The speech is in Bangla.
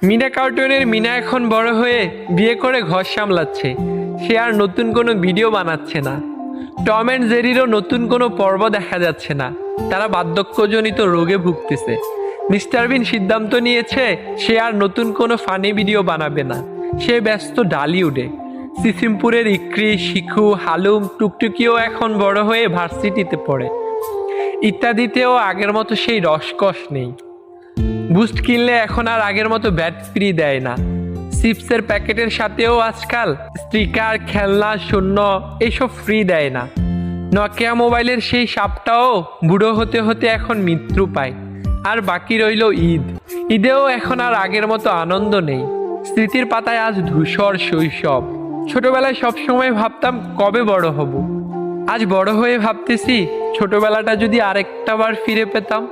মিনা কার্টুনের মিনা এখন বড় হয়ে বিয়ে করে ঘর সামলাচ্ছে। সে আর নতুন কোনো ভিডিও বানাচ্ছে না। টম অ্যান্ড জেরিরও নতুন কোনো পর্ব দেখা যাচ্ছে না। তারা বার্ধক্যজনিত রোগে ভুগতেছে। মিস্টার বিন সিদ্ধান্ত নিয়েছে সে আর নতুন কোনো ফানি ভিডিও বানাবে না। সে ব্যস্ত ডালিউডে। সিসিমপুরের ইক্রি, শিখু, হালুম, টুকটুকিও এখন বড় হয়ে ভার্সিটিতে পড়ে। ইত্যাদিতেও আগের মতো সেই রসকস নেই। বুস্ট কিনলে এখন আর আগের মতো ব্যাট ফ্রি দেয় না। চিপসের প্যাকেটের সাথেও আজকাল স্টিকার, খেলনা, শূন্য এইসব ফ্রি দেয় না। নকিয়া মোবাইলের সেই সাপটাও বুড়ো হতে হতে এখন মৃত্যু পায়। আর বাকি রইল ঈদ। ঈদেও এখন আর আগের মতো আনন্দ নেই। স্মৃতির পাতায় আজ ধূসর শৈশব। ছোটবেলায় সবসময় ভাবতাম কবে বড় হব। আজ বড় হয়ে ভাবতেছি ছোটবেলাটা যদি আরেকটা বার ফিরে পেতাম।